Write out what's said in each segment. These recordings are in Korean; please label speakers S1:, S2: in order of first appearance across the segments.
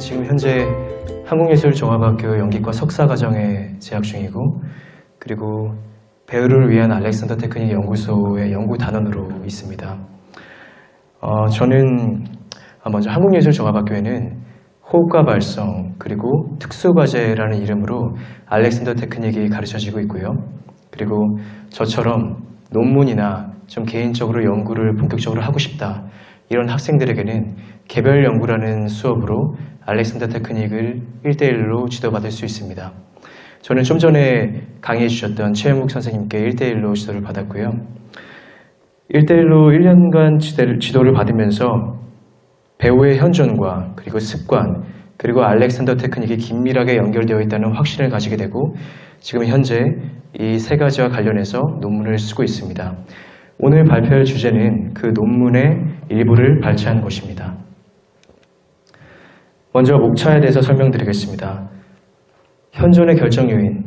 S1: 지금 현재 한국예술종합학교 연기과 석사과정에 재학 중이고, 그리고 배우를 위한 알렉산더 테크닉 연구소의 연구단원으로 있습니다. 저는 먼저 한국예술종합학교에는 호흡과 발성, 그리고 특수과제라는 이름으로 알렉산더 테크닉이 가르쳐지고 있고요. 그리고 저처럼 논문이나 좀 개인적으로 연구를 본격적으로 하고 싶다, 이런 학생들에게는 개별 연구라는 수업으로 알렉산더 테크닉을 1대1로 지도받을 수 있습니다. 저는 좀 전에 강의해 주셨던 최현묵 선생님께 1대1로 지도를 받았고요. 1대1로 1년간 지도를 받으면서 배우의 현존과 그리고 습관, 그리고 알렉산더 테크닉이 긴밀하게 연결되어 있다는 확신을 가지게 되고, 지금 현재 이 세 가지와 관련해서 논문을 쓰고 있습니다. 오늘 발표할 주제는 그 논문의 일부를 발췌한 것입니다. 먼저 목차에 대해서 설명드리겠습니다. 현존의 결정 요인,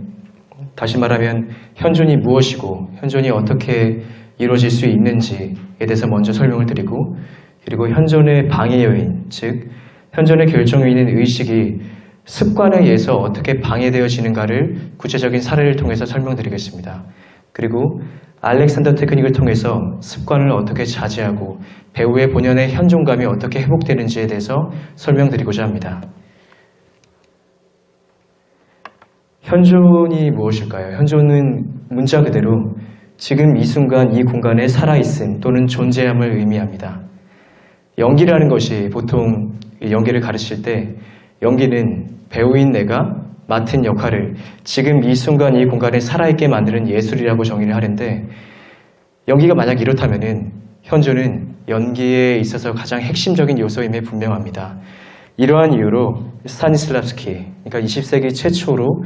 S1: 다시 말하면 현존이 무엇이고 현존이 어떻게 이루어질 수 있는지에 대해서 먼저 설명을 드리고, 그리고 현존의 방해 요인, 즉 현존의 결정 요인인 의식이 습관에 의해서 어떻게 방해되어지는가를 구체적인 사례를 통해서 설명드리겠습니다. 그리고 알렉산더 테크닉을 통해서 습관을 어떻게 자제하고 배우의 본연의 현존감이 어떻게 회복되는지에 대해서 설명드리고자 합니다. 현존이 무엇일까요? 현존은 문자 그대로 지금 이 순간 이 공간에 살아있음 또는 존재함을 의미합니다. 연기라는 것이 보통 연기를 가르칠 때 연기는 배우인 내가 맡은 역할을 지금 이 순간 이 공간에 살아있게 만드는 예술이라고 정의를 하는데, 연기가 만약 이렇다면은 현존은 연기에 있어서 가장 핵심적인 요소임에 분명합니다. 이러한 이유로 스타니슬랍스키, 그러니까 20세기 최초로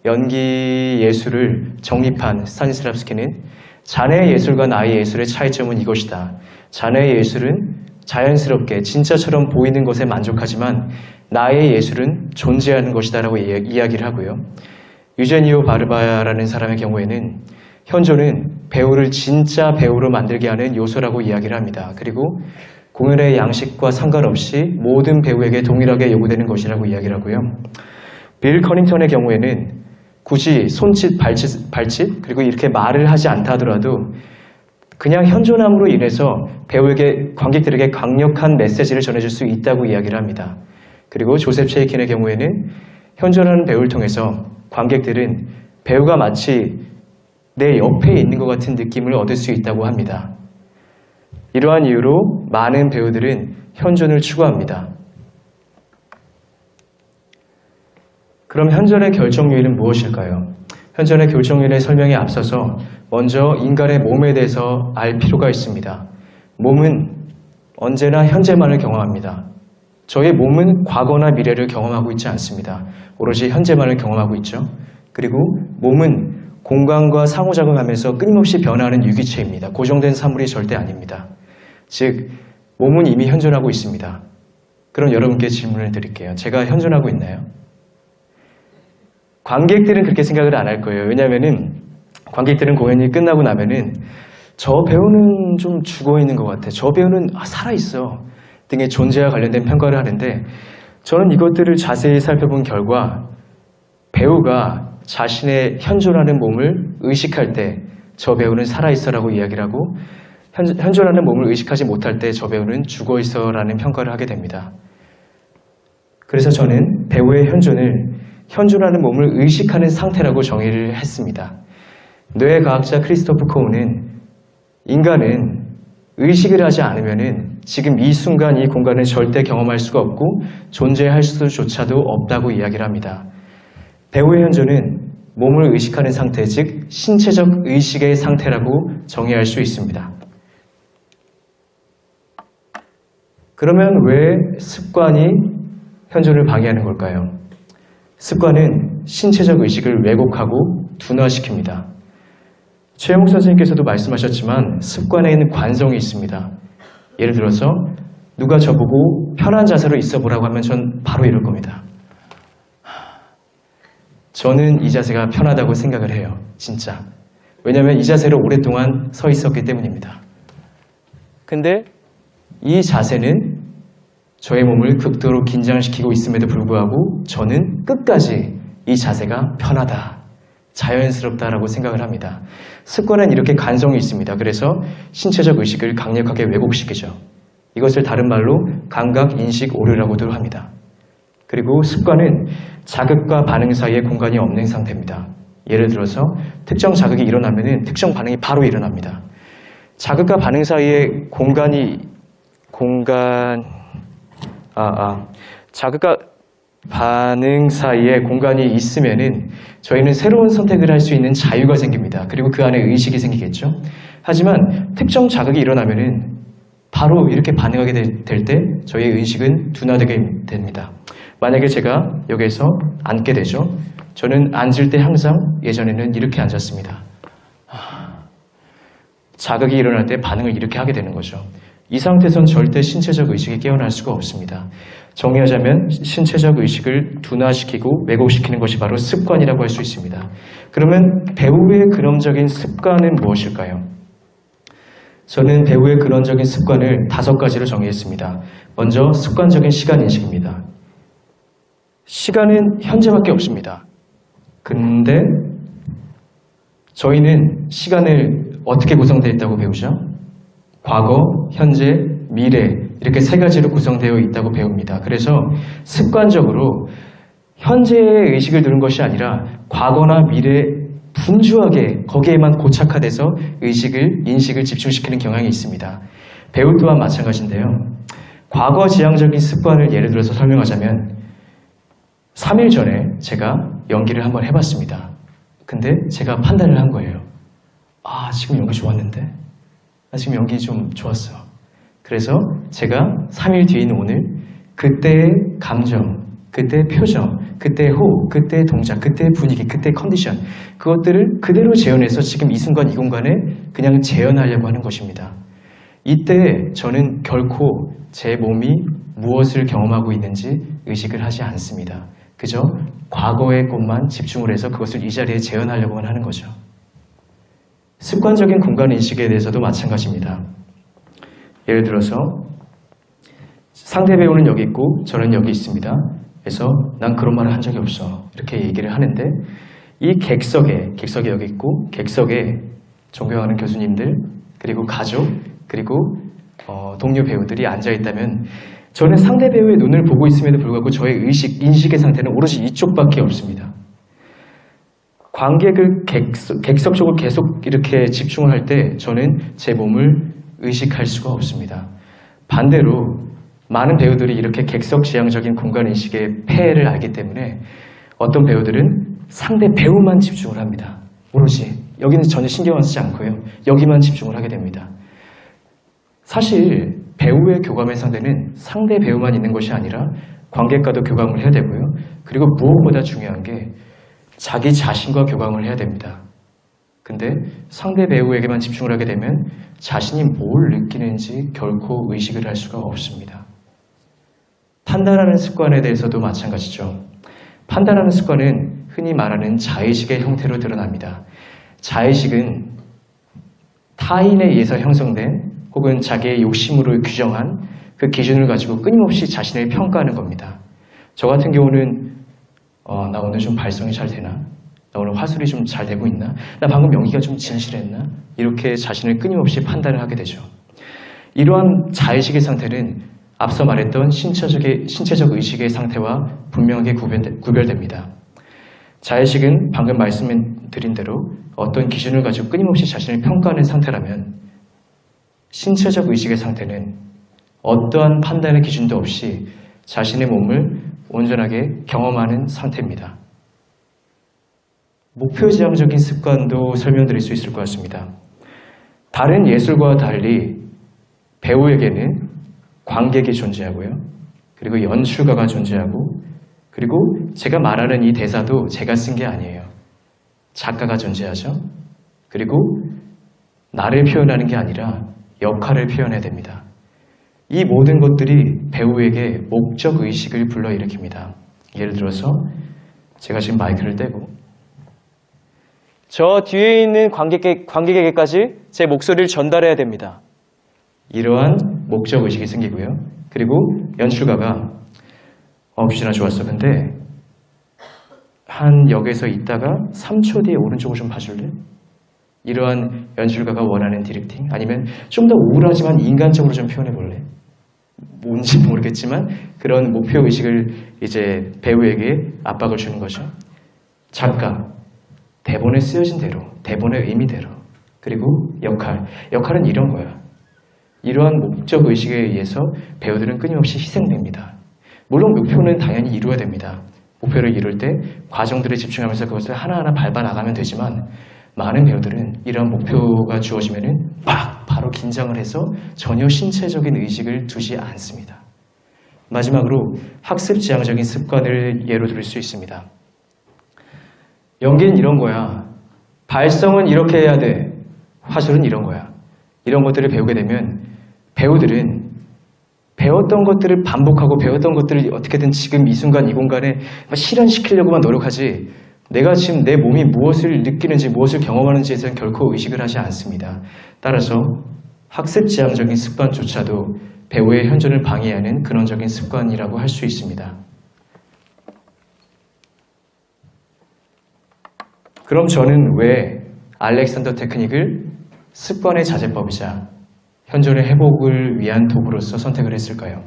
S1: 연기 예술을 정립한 스타니슬랍스키는 자네의 예술과 나의 예술의 차이점은 이것이다. 자네의 예술은 자연스럽게 진짜처럼 보이는 것에 만족하지만 나의 예술은 존재하는 것이다 라고 이야기를 하고요. 유제니오 바르바라는 사람의 경우에는 현존은 배우를 진짜 배우로 만들게 하는 요소라고 이야기를 합니다. 그리고 공연의 양식과 상관없이 모든 배우에게 동일하게 요구되는 것이라고 이야기를 하고요. 빌 커닝턴의 경우에는 굳이 손짓, 발짓, 그리고 이렇게 말을 하지 않다 하더라도 그냥 현존함으로 인해서 배우에게, 관객들에게 강력한 메시지를 전해줄 수 있다고 이야기를 합니다. 그리고 조셉 셰이킨의 경우에는 현존하는 배우를 통해서 관객들은 배우가 마치 내 옆에 있는 것 같은 느낌을 얻을 수 있다고 합니다. 이러한 이유로 많은 배우들은 현존을 추구합니다. 그럼 현존의 결정 요인은 무엇일까요? 현존의 결정 요인의 설명에 앞서서 먼저 인간의 몸에 대해서 알 필요가 있습니다. 몸은 언제나 현재만을 경험합니다. 저의 몸은 과거나 미래를 경험하고 있지 않습니다. 오로지 현재만을 경험하고 있죠. 그리고 몸은 공간과 상호작용하면서 끊임없이 변화하는 유기체입니다. 고정된 사물이 절대 아닙니다. 즉, 몸은 이미 현존하고 있습니다. 그럼 여러분께 질문을 드릴게요. 제가 현존하고 있나요? 관객들은 그렇게 생각을 안 할 거예요. 왜냐하면은 관객들은 공연이 끝나고 나면은 저 배우는 좀 죽어있는 것 같아. 저 배우는 살아있어. 등의 존재와 관련된 평가를 하는데, 저는 이것들을 자세히 살펴본 결과 배우가 자신의 현존하는 몸을 의식할 때 저 배우는 살아있어라고 이야기를 하고, 현존하는 몸을 의식하지 못할 때 저 배우는 죽어있어라는 평가를 하게 됩니다. 그래서 저는 배우의 현존을 현존하는 몸을 의식하는 상태라고 정의를 했습니다. 뇌과학자 크리스토프 코우는 인간은 의식을 하지 않으면은 지금 이 순간 이 공간을 절대 경험할 수가 없고 존재할 수조차도 없다고 이야기를 합니다. 배우의 현존은 몸을 의식하는 상태, 즉 신체적 의식의 상태라고 정의할 수 있습니다. 그러면 왜 습관이 현존을 방해하는 걸까요? 습관은 신체적 의식을 왜곡하고 둔화시킵니다. 최영욱 선생님께서도 말씀하셨지만 습관에는 관성이 있습니다. 예를 들어서 누가 저보고 편한 자세로 있어 보라고 하면 전 바로 이럴 겁니다. 저는 이 자세가 편하다고 생각을 해요. 진짜. 왜냐하면 이 자세로 오랫동안 서 있었기 때문입니다. 근데 이 자세는 저의 몸을 극도로 긴장시키고 있음에도 불구하고 저는 끝까지 이 자세가 편하다, 자연스럽다라고 생각을 합니다. 습관은 이렇게 간성이 있습니다. 그래서 신체적 의식을 강력하게 왜곡시키죠. 이것을 다른 말로 감각 인식 오류라고도 합니다. 그리고 습관은 자극과 반응 사이에 공간이 없는 상태입니다. 예를 들어서 특정 자극이 일어나면 특정 반응이 바로 일어납니다. 자극과 반응 사이에 자극과 반응 사이에 공간이 있으면은 저희는 새로운 선택을 할 수 있는 자유가 생깁니다. 그리고 그 안에 의식이 생기겠죠. 하지만 특정 자극이 일어나면은 바로 이렇게 반응하게 될 때 저희의 의식은 둔화되게 됩니다. 만약에 제가 여기에서 앉게 되죠. 저는 앉을 때 항상 예전에는 이렇게 앉았습니다. 자극이 일어날 때 반응을 이렇게 하게 되는 거죠. 이 상태에선 절대 신체적 의식이 깨어날 수가 없습니다. 정리하자면 신체적 의식을 둔화시키고 왜곡시키는 것이 바로 습관이라고 할 수 있습니다. 그러면 배우의 근원적인 습관은 무엇일까요? 저는 배우의 근원적인 습관을 5가지로 정의했습니다. 먼저 습관적인 시간 인식입니다. 시간은 현재밖에 없습니다. 근데 저희는 시간을 어떻게 구성되어 있다고 배우죠? 과거, 현재, 미래 이렇게 3가지로 구성되어 있다고 배웁니다. 그래서 습관적으로 현재의 의식을 두는 것이 아니라 과거나 미래에 분주하게 거기에만 고착화돼서 인식을 집중시키는 경향이 있습니다. 배우 또한 마찬가지인데요. 과거 지향적인 습관을 예를 들어서 설명하자면 3일 전에 제가 연기를 한번 해봤습니다. 근데 제가 판단을 한 거예요. 지금 연기 좋았는데? 지금 연기 좀 좋았어. 그래서 제가 3일 뒤인 오늘 그때의 감정, 그때의 표정, 그때의 호흡, 그때의 동작, 그때의 분위기, 그때의 컨디션 그것들을 그대로 재현해서 지금 이 순간 이 공간에 그냥 재현하려고 하는 것입니다. 이때 저는 결코 제 몸이 무엇을 경험하고 있는지 의식을 하지 않습니다. 그저 과거의 것만 집중을 해서 그것을 이 자리에 재현하려고만 하는 거죠. 습관적인 공간 인식에 대해서도 마찬가지입니다. 예를 들어서 상대 배우는 여기 있고 저는 여기 있습니다. 그래서 난 그런 말을 한 적이 없어. 이렇게 얘기를 하는데 이 객석에 여기 있고 객석에 존경하는 교수님들 그리고 가족 그리고 동료 배우들이 앉아있다면 저는 상대 배우의 눈을 보고 있음에도 불구하고 저의 인식의 상태는 오로지 이쪽밖에 없습니다. 관객을 객석 쪽으로 계속 이렇게 집중을 할 때 저는 제 몸을 의식할 수가 없습니다. 반대로 많은 배우들이 이렇게 객석 지향적인 공간 인식의 폐해를 알기 때문에 어떤 배우들은 상대 배우만 집중을 합니다. 오로지 여기는 전혀 신경을 쓰지 않고요. 여기만 집중을 하게 됩니다. 사실 배우의 교감의 상대는 상대 배우만 있는 것이 아니라 관객과도 교감을 해야 되고요. 그리고 무엇보다 중요한 게 자기 자신과 교감을 해야 됩니다. 근데 상대 배우에게만 집중을 하게 되면 자신이 뭘 느끼는지 결코 의식을 할 수가 없습니다. 판단하는 습관에 대해서도 마찬가지죠. 판단하는 습관은 흔히 말하는 자의식의 형태로 드러납니다. 자의식은 타인에 의해서 형성된 혹은 자기의 욕심으로 규정한 그 기준을 가지고 끊임없이 자신을 평가하는 겁니다. 저 같은 경우는 나 오늘 좀 발성이 잘 되나? 나 오늘 화술이 좀 잘 되고 있나? 나 방금 연기가 좀 진실했나? 이렇게 자신을 끊임없이 판단을 하게 되죠. 이러한 자의식의 상태는 앞서 말했던 신체적 의식의 상태와 분명하게 구별됩니다. 자의식은 방금 말씀드린 대로 어떤 기준을 가지고 끊임없이 자신을 평가하는 상태라면 신체적 의식의 상태는 어떠한 판단의 기준도 없이 자신의 몸을 온전하게 경험하는 상태입니다. 목표지향적인 습관도 설명드릴 수 있을 것 같습니다. 다른 예술과 달리 배우에게는 관객이 존재하고요. 그리고 연출가가 존재하고 그리고 제가 말하는 이 대사도 제가 쓴 게 아니에요. 작가가 존재하죠. 그리고 나를 표현하는 게 아니라 역할을 표현해야 됩니다. 이 모든 것들이 배우에게 목적의식을 불러일으킵니다. 예를 들어서 제가 지금 마이크를 떼고 저 뒤에 있는 관객에게까지 제 목소리를 전달해야 됩니다. 이러한 목적의식이 생기고요. 그 그리고 연출가가 규진아 좋았어. 근데 한 역에서 있다가 3초 뒤에 오른쪽을 좀 봐줄래? 이러한 연출가가 원하는 디렉팅? 아니면 좀 더 우울하지만 인간적으로 좀 표현해볼래? 뭔지 모르겠지만 그런 목표의식을 이제 배우에게 압박을 주는 거죠. 작가, 대본에 쓰여진 대로, 대본의 의미대로, 그리고 역할은 이런 거야. 이러한 목적의식에 의해서 배우들은 끊임없이 희생됩니다. 물론 목표는 당연히 이루어야 됩니다. 목표를 이룰 때 과정들에 집중하면서 그것을 하나하나 밟아나가면 되지만 많은 배우들은 이러한 목표가 주어지면은 바로 긴장을 해서 전혀 신체적인 의식을 두지 않습니다. 마지막으로 학습지향적인 습관을 예로 들을 수 있습니다. 연기는 이런 거야. 발성은 이렇게 해야 돼. 화술은 이런 거야. 이런 것들을 배우게 되면 배우들은 배웠던 것들을 반복하고 배웠던 것들을 어떻게든 지금 이 순간 이 공간에 실현시키려고만 노력하지 내가 지금 내 몸이 무엇을 느끼는지 무엇을 경험하는지에 대해서는 결코 의식을 하지 않습니다. 따라서 학습지향적인 습관조차도 배우의 현존을 방해하는 근원적인 습관이라고 할 수 있습니다. 그럼 저는 왜 알렉산더 테크닉을 습관의 자제법이자 현존의 회복을 위한 도구로서 선택을 했을까요?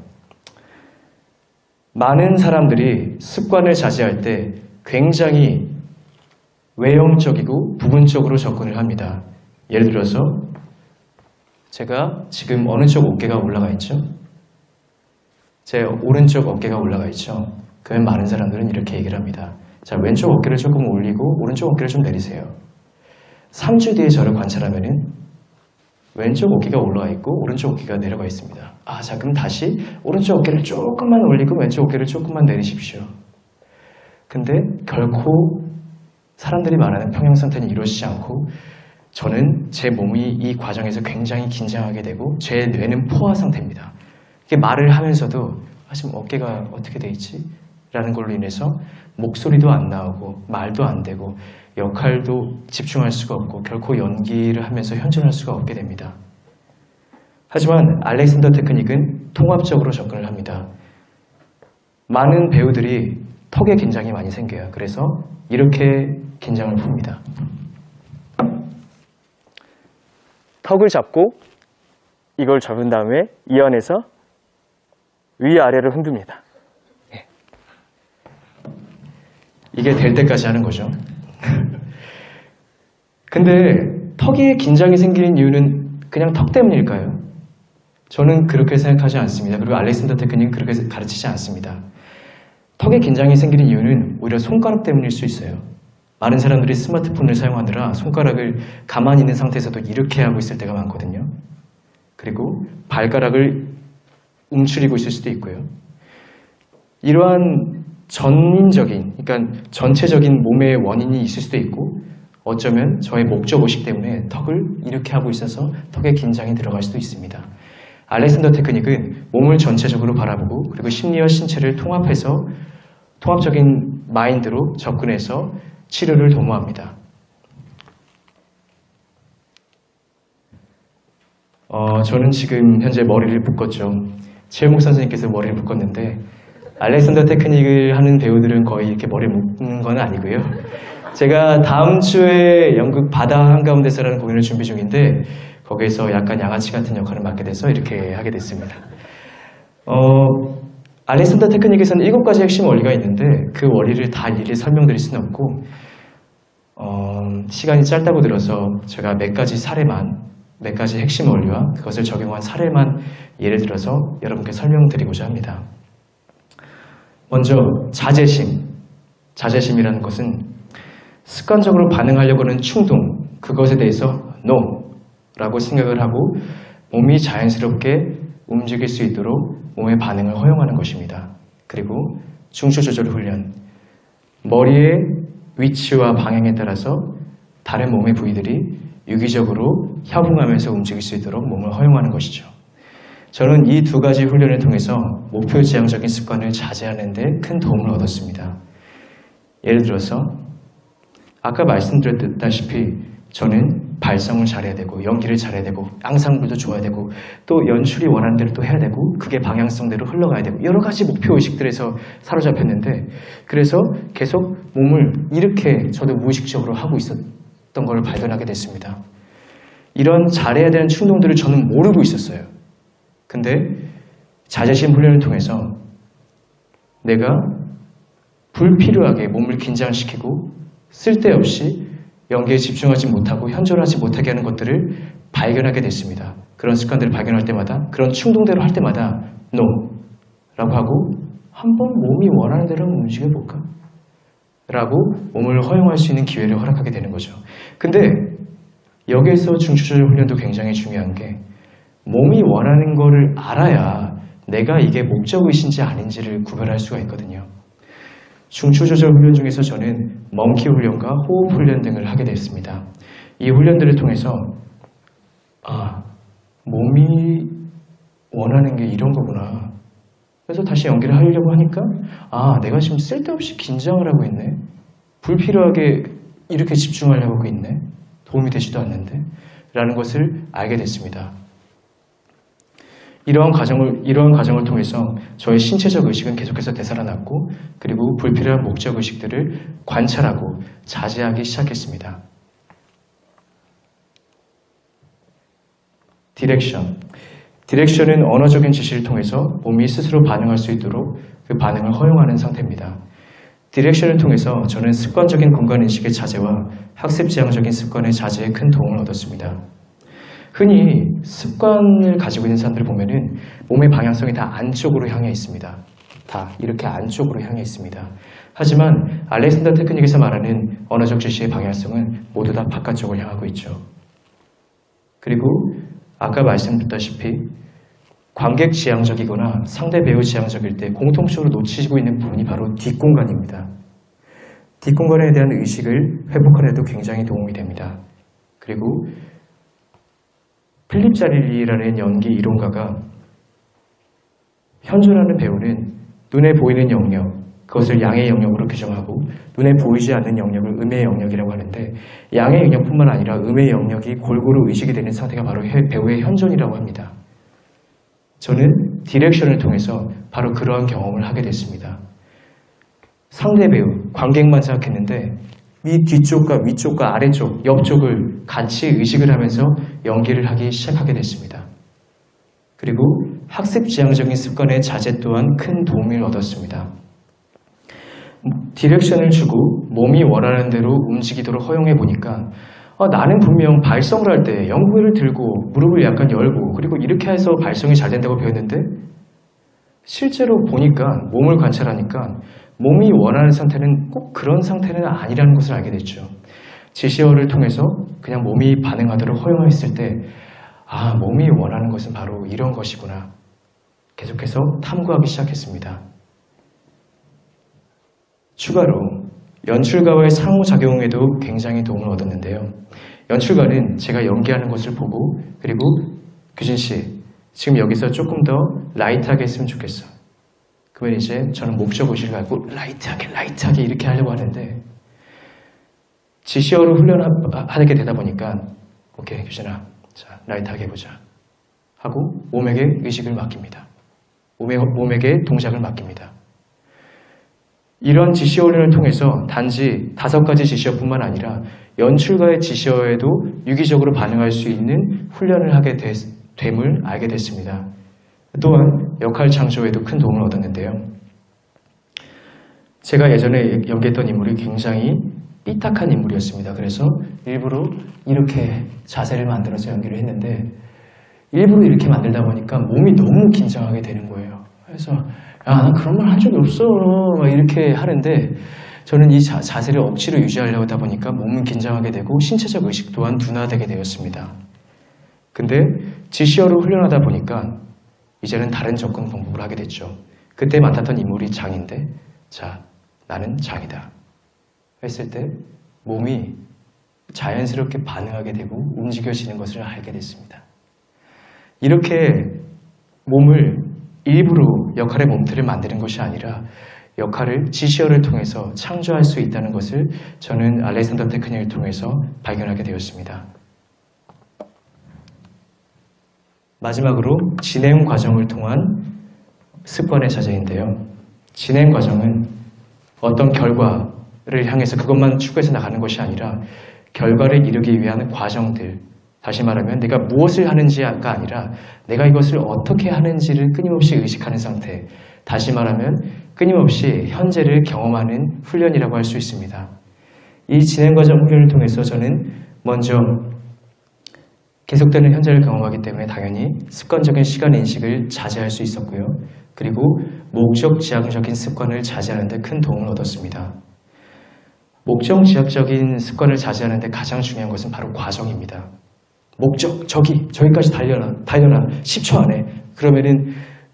S1: 많은 사람들이 습관을 자제할 때 굉장히 외형적이고 부분적으로 접근을 합니다. 예를 들어서 제가 지금 어느 쪽 어깨가 올라가 있죠? 제 오른쪽 어깨가 올라가 있죠? 그러면 많은 사람들은 이렇게 얘기를 합니다. 자, 왼쪽 어깨를 조금 올리고 오른쪽 어깨를 좀 내리세요. 3주 뒤에 저를 관찰하면은 왼쪽 어깨가 올라와 있고 오른쪽 어깨가 내려가 있습니다. 자, 그럼 다시 오른쪽 어깨를 조금만 올리고 왼쪽 어깨를 조금만 내리십시오. 근데 결코 사람들이 말하는 평형상태는 이루어지지 않고 저는 제 몸이 이 과정에서 굉장히 긴장하게 되고 제 뇌는 포화 상태입니다. 이게 말을 하면서도 지금 어깨가 어떻게 돼 있지? 라는 걸로 인해서 목소리도 안 나오고 말도 안 되고 역할도 집중할 수가 없고 결코 연기를 하면서 현존할 수가 없게 됩니다. 하지만 알렉산더 테크닉은 통합적으로 접근을 합니다. 많은 배우들이 턱에 긴장이 많이 생겨요. 그래서 이렇게 긴장을 풉니다. 턱을 잡고 이걸 잡은 다음에 이 안에서 위아래를 흔듭니다. 이게 될 때까지 하는 거죠. 근데 턱에 긴장이 생기는 이유는 그냥 턱 때문일까요? 저는 그렇게 생각하지 않습니다. 그리고 알렉산더 테크닉은 그렇게 가르치지 않습니다. 턱에 긴장이 생기는 이유는 오히려 손가락 때문일 수 있어요. 많은 사람들이 스마트폰을 사용하느라 손가락을 가만히 있는 상태에서도 이렇게 하고 있을 때가 많거든요. 그리고 발가락을 움츠리고 있을 수도 있고요. 이러한 전인적인, 그러니까 전체적인 몸의 원인이 있을 수도 있고 어쩌면 저의 목적의식 때문에 턱을 이렇게 하고 있어서 턱에 긴장이 들어갈 수도 있습니다. 알렉산더 테크닉은 몸을 전체적으로 바라보고 그리고 심리와 신체를 통합해서 통합적인 마인드로 접근해서 치료를 도모합니다. 저는 지금 현재 머리를 묶었죠. 최영욱 선생님께서 머리를 묶었는데 알렉산더 테크닉을 하는 배우들은 거의 이렇게 머리를 묶는 건 아니고요. 제가 다음 주에 연극 바다 한가운데서라는 공연을 준비 중인데 거기에서 약간 양아치 같은 역할을 맡게 돼서 이렇게 하게 됐습니다. 알렉산더 테크닉에서는 7가지 핵심 원리가 있는데 그 원리를 다 일일이 설명드릴 수는 없고 시간이 짧다고 들어서 제가 몇 가지 핵심 원리와 그것을 적용한 사례만 예를 들어서 여러분께 설명드리고자 합니다. 먼저 자제심이라는 것은 습관적으로 반응하려고 하는 충동, 그것에 대해서 NO 라고 생각을 하고 몸이 자연스럽게 움직일 수 있도록 몸의 반응을 허용하는 것입니다. 그리고 중추조절 훈련, 머리의 위치와 방향에 따라서 다른 몸의 부위들이 유기적으로 협응하면서 움직일 수 있도록 몸을 허용하는 것이죠. 저는 이 2가지 훈련을 통해서 목표지향적인 습관을 자제하는 데 큰 도움을 얻었습니다. 예를 들어서 아까 말씀드렸다시피 저는 발성을 잘해야 되고 연기를 잘해야 되고 앙상블도 좋아야 되고 또 연출이 원하는 대로 또 해야 되고 그게 방향성대로 흘러가야 되고 여러 가지 목표의식들에서 사로잡혔는데 그래서 계속 몸을 이렇게 저도 무의식적으로 하고 있었던 걸 발견하게 됐습니다. 이런 잘해야 되는 충동들을 저는 모르고 있었어요. 근데 자제심 훈련을 통해서 내가 불필요하게 몸을 긴장시키고 쓸데없이 연기에 집중하지 못하고 현존하지 못하게 하는 것들을 발견하게 됐습니다. 그런 습관들을 발견할 때마다 그런 충동대로 할 때마다 NO 라고 하고 한번 몸이 원하는 대로 움직여볼까? 라고 몸을 허용할 수 있는 기회를 허락하게 되는 거죠. 근데 여기에서 중추조절 훈련도 굉장히 중요한 게 몸이 원하는 거를 알아야 내가 이게 목적의식인지 아닌지를 구별할 수가 있거든요. 중추조절 훈련 중에서 저는 멍키 훈련과 호흡 훈련 등을 하게 됐습니다. 이 훈련들을 통해서 몸이 원하는 게 이런 거구나. 그래서 다시 연기를 하려고 하니까 내가 지금 쓸데없이 긴장을 하고 있네. 불필요하게 이렇게 집중하려고 하고 있네. 도움이 되지도 않는데 라는 것을 알게 됐습니다. 이러한 과정을 통해서 저의 신체적 의식은 계속해서 되살아났고 그리고 불필요한 목적 의식들을 관찰하고 자제하기 시작했습니다. 디렉션은 언어적인 지시를 통해서 몸이 스스로 반응할 수 있도록 그 반응을 허용하는 상태입니다. 디렉션을 통해서 저는 습관적인 공간인식의 자제와 학습지향적인 습관의 자제에 큰 도움을 얻었습니다. 흔히 습관을 가지고 있는 사람들을 보면은 몸의 방향성이 다 안쪽으로 향해 있습니다. 다 이렇게 안쪽으로 향해 있습니다. 하지만 알렉산더 테크닉에서 말하는 언어적 지시의 방향성은 모두 다 바깥쪽을 향하고 있죠. 그리고 아까 말씀드렸다시피 관객 지향적이거나 상대 배우 지향적일 때 공통적으로 놓치고 있는 부분이 바로 뒷공간입니다. 뒷공간에 대한 의식을 회복하는 데도 굉장히 도움이 됩니다. 그리고 필립 자릴리라는 연기 이론가가 현존하는 배우는 눈에 보이는 영역, 그것을 양의 영역으로 규정하고 눈에 보이지 않는 영역을 음의 영역이라고 하는데 양의 영역뿐만 아니라 음의 영역이 골고루 의식이 되는 상태가 바로 배우의 현존이라고 합니다. 저는 디렉션을 통해서 바로 그러한 경험을 하게 됐습니다. 상대 배우, 관객만 생각했는데 이 뒤쪽과 위쪽과 아래쪽, 옆쪽을 같이 의식을 하면서 연기를 하기 시작하게 됐습니다. 그리고 학습 지향적인 습관의 자제 또한 큰 도움을 얻었습니다. 디렉션을 주고 몸이 원하는 대로 움직이도록 허용해 보니까 나는 분명 발성을 할 때 연구회를 들고 무릎을 약간 열고 그리고 이렇게 해서 발성이 잘 된다고 배웠는데 실제로 보니까 몸을 관찰하니까 몸이 원하는 상태는 꼭 그런 상태는 아니라는 것을 알게 됐죠. 지시어를 통해서 그냥 몸이 반응하도록 허용했을 때 몸이 원하는 것은 바로 이런 것이구나. 계속해서 탐구하기 시작했습니다. 추가로 연출가와의 상호작용에도 굉장히 도움을 얻었는데요. 연출가는 제가 연기하는 것을 보고 그리고 규진씨 지금 여기서 조금 더 라이트하게 했으면 좋겠어. 그러면 이제 저는 목적의식을 갖고 라이트하게 이렇게 하려고 하는데 지시어로 훈련하게 되다 보니까 오케이 규진아 자 라이트하게 해보자 하고 몸에게 의식을 맡깁니다. 몸에게 동작을 맡깁니다. 이런 지시어 훈련을 통해서 단지 5가지 지시어뿐만 아니라 연출가의 지시어에도 유기적으로 반응할 수 있는 훈련을 하게 됨을 알게 됐습니다. 또한 역할 창조에도 큰 도움을 얻었는데요. 제가 예전에 연기했던 인물이 굉장히 삐딱한 인물이었습니다. 그래서 일부러 이렇게 자세를 만들어서 연기를 했는데 일부러 이렇게 만들다 보니까 몸이 너무 긴장하게 되는 거예요. 그래서 난 그런 말 한 적이 없어 막 이렇게 하는데 저는 이 자세를 억지로 유지하려고 하다 보니까 몸은 긴장하게 되고 신체적 의식 또한 둔화되게 되었습니다. 근데 지시어로 훈련하다 보니까 이제는 다른 접근 방법을 하게 됐죠. 그때 맡았던 인물이 장인데 자 나는 장이다 했을 때 몸이 자연스럽게 반응하게 되고 움직여지는 것을 알게 됐습니다. 이렇게 몸을 일부러 역할의 몸틀을 만드는 것이 아니라 역할을 지시어를 통해서 창조할 수 있다는 것을 저는 알렉산더 테크닉을 통해서 발견하게 되었습니다. 마지막으로 진행 과정을 통한 습관의 자제인데요. 진행 과정은 어떤 결과를 향해서 그것만 추구해서 나가는 것이 아니라 결과를 이루기 위한 과정들, 다시 말하면 내가 무엇을 하는지가 아니라 내가 이것을 어떻게 하는지를 끊임없이 의식하는 상태, 다시 말하면 끊임없이 현재를 경험하는 훈련이라고 할 수 있습니다. 이 진행 과정 훈련을 통해서 저는 먼저 계속되는 현재를 경험하기 때문에 당연히 습관적인 시간 인식을 자제할 수 있었고요. 그리고 목적 지향적인 습관을 자제하는 데 큰 도움을 얻었습니다. 목적 지향적인 습관을 자제하는 데 가장 중요한 것은 바로 과정입니다. 목적, 저기까지 달려라 10초 안에. 그러면은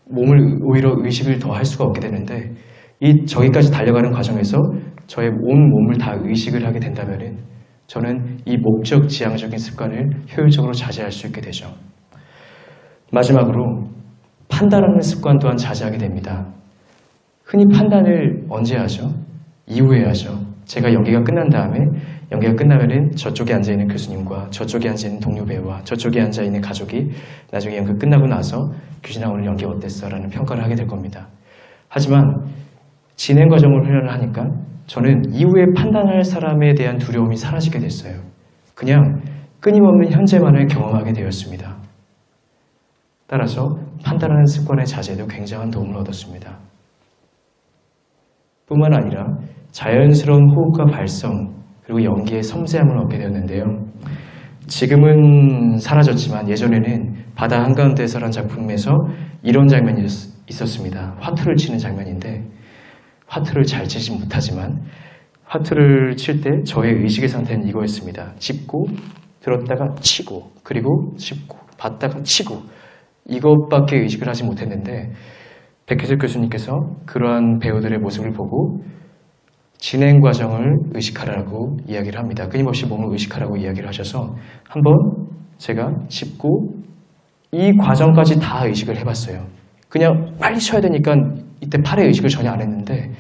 S1: 몸을 오히려 의식을 더 할 수가 없게 되는데, 이 저기까지 달려가는 과정에서 저의 온 몸을 다 의식을 하게 된다면은 저는 이 목적 지향적인 습관을 효율적으로 자제할 수 있게 되죠. 마지막으로 판단하는 습관 또한 자제하게 됩니다. 흔히 판단을 언제 하죠? 이후에 하죠. 제가 연기가 끝난 다음에, 연기가 끝나면은 저쪽에 앉아있는 교수님과 저쪽에 앉아있는 동료 배우와 저쪽에 앉아있는 가족이 나중에 연기 끝나고 나서 규진아 오늘 연기 어땠어? 라는 평가를 하게 될 겁니다. 하지만 진행 과정을 훈련을 하니까 저는 이후에 판단할 사람에 대한 두려움이 사라지게 됐어요. 그냥 끊임없는 현재만을 경험하게 되었습니다. 따라서 판단하는 습관의 자제도 굉장한 도움을 얻었습니다. 뿐만 아니라 자연스러운 호흡과 발성, 그리고 연기의 섬세함을 얻게 되었는데요. 지금은 사라졌지만 예전에는 바다 한가운데서라는 작품에서 이런 장면이 있었습니다. 화투를 치는 장면인데, 화투를 잘 치지 못하지만 화투를 칠 때 저의 의식의 상태는 이거였습니다. 짚고 들었다가 치고, 그리고 짚고 봤다가 치고, 이것밖에 의식을 하지 못했는데 백혜슬 교수님께서 그러한 배우들의 모습을 보고 진행 과정을 의식하라고 이야기를 합니다. 끊임없이 몸을 의식하라고 이야기를 하셔서 한번 제가 짚고 이 과정까지 다 의식을 해봤어요. 그냥 빨리 쳐야 되니까 이때 팔의 의식을 전혀 안 했는데,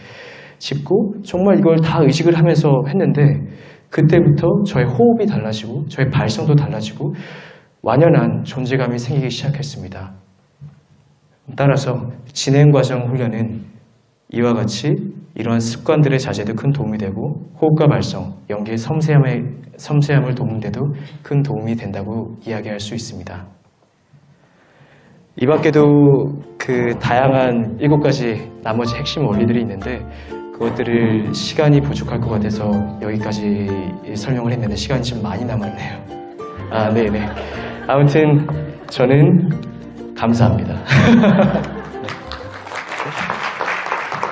S1: 짚고 정말 이걸 다 의식을 하면서 했는데 그때부터 저의 호흡이 달라지고 저의 발성도 달라지고 완연한 존재감이 생기기 시작했습니다. 따라서 진행 과정 훈련은 이와 같이 이러한 습관들의 자제도 큰 도움이 되고 호흡과 발성, 연기의 섬세함을 돕는 데도 큰 도움이 된다고 이야기할 수 있습니다. 이 밖에도 그 다양한 7가지 나머지 핵심 원리들이 있는데 그것들을 시간이 부족할 것 같아서 여기까지 설명을 했는데 시간이 좀 많이 남았네요. 네네. 아무튼 저는 감사합니다.